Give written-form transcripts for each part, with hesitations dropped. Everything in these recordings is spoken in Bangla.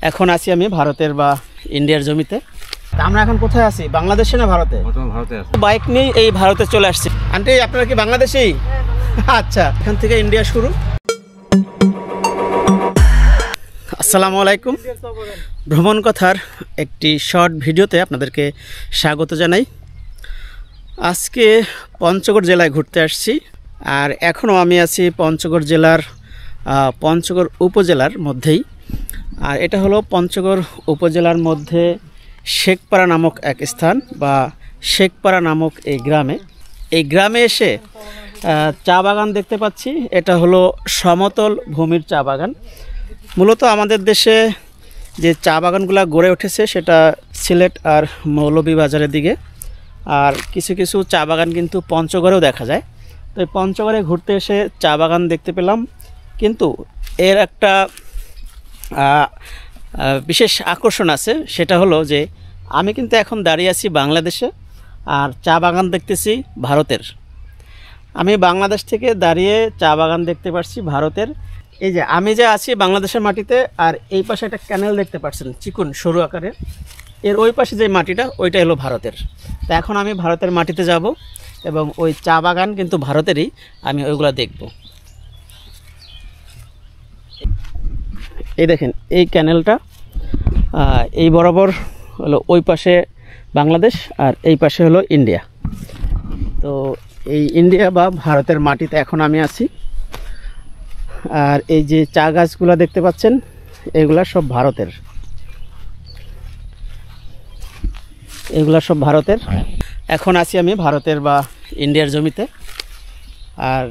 এখন আছি আমি ভারতের বা ইন্ডিয়ার জমিতে। আমরা এখন কোথায় আছি? বাংলাদেশে না ভারতে? ভারতে আছি। বাইক নিয়ে এই ভারতে চলে আসছি। আন্টি আপনারা কি বাংলাদেশী? আচ্ছা, এখান থেকে ইন্ডিয়া শুরু। আসসালামু আলাইকুম। ভ্রমণ কথার একটি শর্ট ভিডিওতে আপনাদেরকে স্বাগত জানাই। আজকে পঞ্চগড় জেলায় ঘুরতে আসছি, আর এখনও আমি আছি পঞ্চগড় জেলার পঞ্চগড় উপজেলার মধ্যেই। আর এটা হলো পঞ্চগড় উপজেলার মধ্যে শেখপাড়া নামক এক স্থান বা শেখপাড়া নামক এই গ্রামে এসে চা বাগান দেখতে পাচ্ছি। এটা হলো সমতল ভূমির চা বাগান। মূলত আমাদের দেশে যে চা বাগানগুলো গড়ে উঠেছে সেটা সিলেট আর মৌলভীবাজারের দিকে, আর কিছু কিছু চা বাগান কিন্তু পঞ্চগড়েও দেখা যায়। তো এই পঞ্চগড়ে ঘুরতে এসে চা বাগান দেখতে পেলাম, কিন্তু এর একটা বিশেষ আকর্ষণ আছে। সেটা হলো যে আমি কিন্তু এখন দাঁড়িয়ে আছি বাংলাদেশে, আর চা বাগান দেখতেছি ভারতের। আমি বাংলাদেশ থেকে দাঁড়িয়ে চা বাগান দেখতে পাচ্ছি ভারতের। এই যে আমি যে আছি বাংলাদেশের মাটিতে, আর এই পাশে একটা ক্যানেল দেখতে পাচ্ছেন চিকুন সরু আকারে, এর ওই পাশে যে মাটিটা ওইটা হলো ভারতের। তো এখন আমি ভারতের মাটিতে যাব এবং ওই চা বাগান কিন্তু ভারতেরই, আমি ওইগুলো দেখব। এই দেখেন এই ক্যানেলটা, এই বরাবর হলো ওই পাশে বাংলাদেশ আর এই পাশে হলো ইন্ডিয়া। তো এই ইন্ডিয়া বা ভারতের মাটিতে এখন আমি আছি। আর এই যে চা গাছগুলো দেখতে পাচ্ছেন এগুলা সব ভারতের, এগুলা সব ভারতের। এখন আছি আমি ভারতের বা ইন্ডিয়ার জমিতে। আর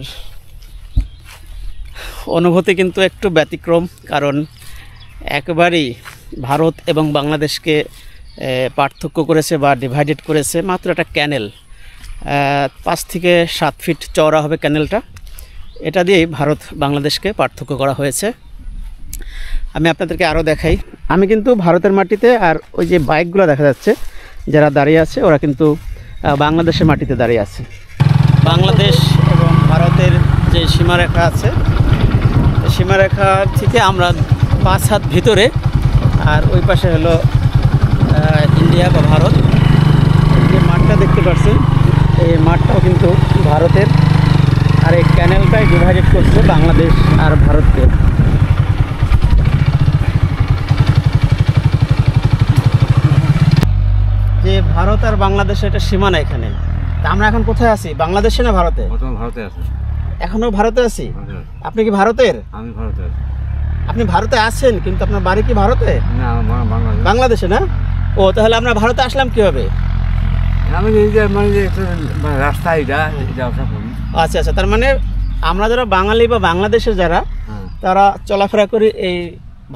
অনুভূতি কিন্তু একটু ব্যতিক্রম, কারণ একেবারেই ভারত এবং বাংলাদেশকে পার্থক্য করেছে বা ডিভাইডেড করেছে মাত্র একটা ক্যানেল। 5 থেকে 7 ফিট চওড়া হবে ক্যানেলটা। এটা দিয়েই ভারত বাংলাদেশকে পার্থক্য করা হয়েছে। আমি আপনাদেরকে আরও দেখাই। আমি কিন্তু ভারতের মাটিতে, আর ওই যে বাইকগুলো দেখা যাচ্ছে যারা দাঁড়িয়ে আছে ওরা কিন্তু বাংলাদেশের মাটিতে দাঁড়িয়ে আছে। বাংলাদেশ এবং ভারতের যে সীমারেখা আছে, সীমারেখা থেকে আমরা 5 হাত ভিতরে, আর ওই পাশে হলো ইন্ডিয়া বা ভারত। যে মাঠটা দেখতে পাচ্ছেন এই মাঠটাও কিন্তু ভারতের, আর এই ক্যানেলটাই ডিভাইডেড করছে বাংলাদেশ আর ভারতকে। যে ভারত আর বাংলাদেশের একটা সীমানা এখানে। তা আমরা এখন কোথায় আছি? বাংলাদেশে না ভারতে? ভারতে আছি। এখনো ভারতে আছি। আপনি কি ভারতের? আমি ভারতে আছি। আপনি ভারতে আছেন, কিন্তু আপনার বাড়ি কি ভারতে? না, বাংলাদেশে না? ও, তাহলে আমরা ভারতে আসলাম কিভাবে? আমি এই যে রাস্তা এটা আচ্ছা আচ্ছা, তার মানে আমরা যারা বাঙালি বা বাংলাদেশের যারা, তারা চলাফেরা করি এই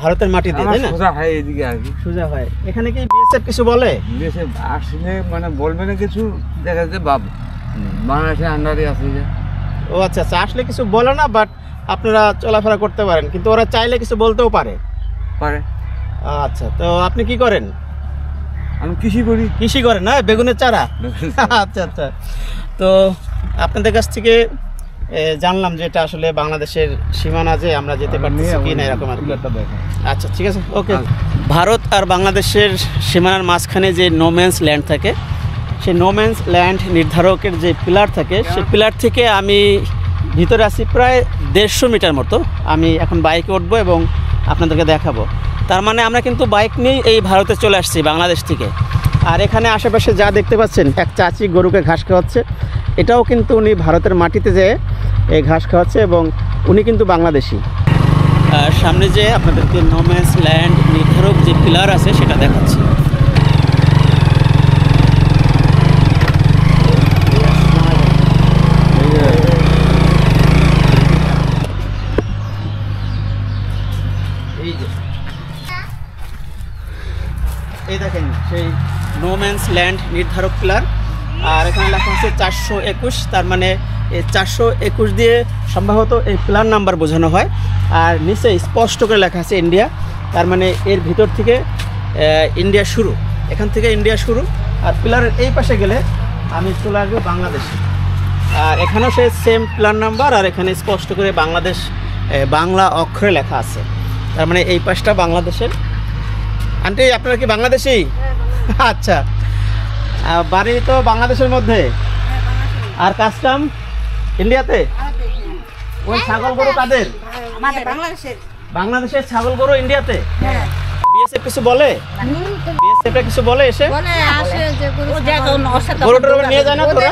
ভারতের মাটি দিয়ে, তাই না? সোজা হয় এইদিকে আর কি, সোজা হয়। এখানে কি বিএসএফ কিছু বলে? বিএসএফ আসলে মানে বলবে না কিছু, দেখা যাচ্ছে বাংলাদেশের আন্ডারে আছে। ও আচ্ছা আচ্ছা, আসলে কিছু বলে না, বাট আপনারা চলাফেরা করতে পারেন, কিন্তু ওরা চাইলে কিছু বলতেও পারে। আচ্ছা, তো আপনি কি করেন? আমি কৃষি করি। কৃষি করেন না? বেগুনের চারা? আচ্ছা আচ্ছা। তো আপনাদের কাছ থেকে জানলাম যে এটা আসলে বাংলাদেশের সীমানা, যে আমরা যেতে পারতেছি কি না এরকম আর কি। আচ্ছা ঠিক আছে, ওকে। ভারত আর বাংলাদেশের সীমানার মাঝখানে যে নোম্যান্স ল্যান্ড থাকে, সেই নোম্যান্স ল্যান্ড নির্ধারকের যে পিলার থাকে, সেই পিলার থেকে আমি ভিতরে আছি প্রায় 150 মিটার মতো। আমি এখন বাইকে উঠবো এবং আপনাদেরকে দেখাবো। তার মানে আমরা কিন্তু বাইক নিয়েই এই ভারতে চলে আসছি বাংলাদেশ থেকে। আর এখানে আশেপাশে যা দেখতে পাচ্ছেন, এক চাচি গরুকে ঘাস খাওয়াচ্ছে, এটাও কিন্তু উনি ভারতের মাটিতে যেয়ে এই ঘাস খাওয়াচ্ছে, এবং উনি কিন্তু বাংলাদেশি। সামনে যে আপনাদেরকে নোম্যান্স ল্যান্ড নির্ধারক যে পিলার আছে সেটা দেখাচ্ছি। এই দেখেন সেই নোম্যান্স ল্যান্ড নির্ধারক পিলার, আর এখানে লেখা আছে 421। তার মানে এই 421 দিয়ে সম্ভবত এই পিলার নাম্বার বোঝানো হয়। আর নিচে স্পষ্ট করে লেখা আছে ইন্ডিয়া, তার মানে এর ভিতর থেকে ইন্ডিয়া শুরু, এখান থেকে ইন্ডিয়া শুরু। আর পিলারের এই পাশে গেলে আমি চলে আসবো বাংলাদেশে। আর এখানেও সেই সেম পিলার নাম্বার, আর এখানে স্পষ্ট করে বাংলাদেশ বাংলা অক্ষরে লেখা আছে। তার মানে এই পাশটা বাংলাদেশের আন্টি আপনারা কি বাংলাদেশি? আচ্ছা, বাড়ি তো বাংলাদেশের মধ্যে, আর কাস্টম ইন্ডিয়াতে। ওই ছাগল গরু কাদের? বাংলাদেশের ছাগল গরু ইন্ডিয়াতে। বিএসএফ কিছু বলে? বিএসএফ কিছু বলে এসে? গরুটার উপর নিয়ে যায় না তোরা?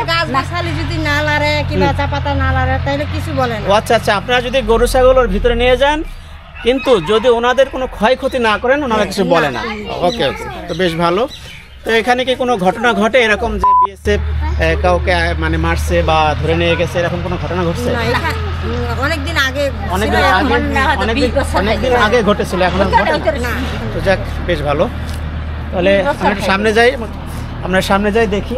যদি না লারে কিংবা চাপাতা না লারে তাহলে কিছু বলে না। ও আচ্ছা আচ্ছা, আপনারা যদি গরু ছাগল ওর ভিতরে নিয়ে যান, কিন্তু যদি ওনাদের কোনো ক্ষয়ক্ষতি না করেন ওনারা কিছু বলে না। ওকে ওকে, তো বেশ ভালো। তো এখানে কি কোনো ঘটনা ঘটে এরকম যে বিএসএফ কাউকে মানে মারছে বা ধরে নিয়ে গেছে, এরকম কোনো ঘটনা ঘটছে? অনেকদিন আগে অনেকদিন আগে ঘটেছিল, এখন আর ঘটে না। তো যাক, বেশ ভালো। তাহলে আমরা একটু সামনে যাই, আমরা সামনে যাই দেখি।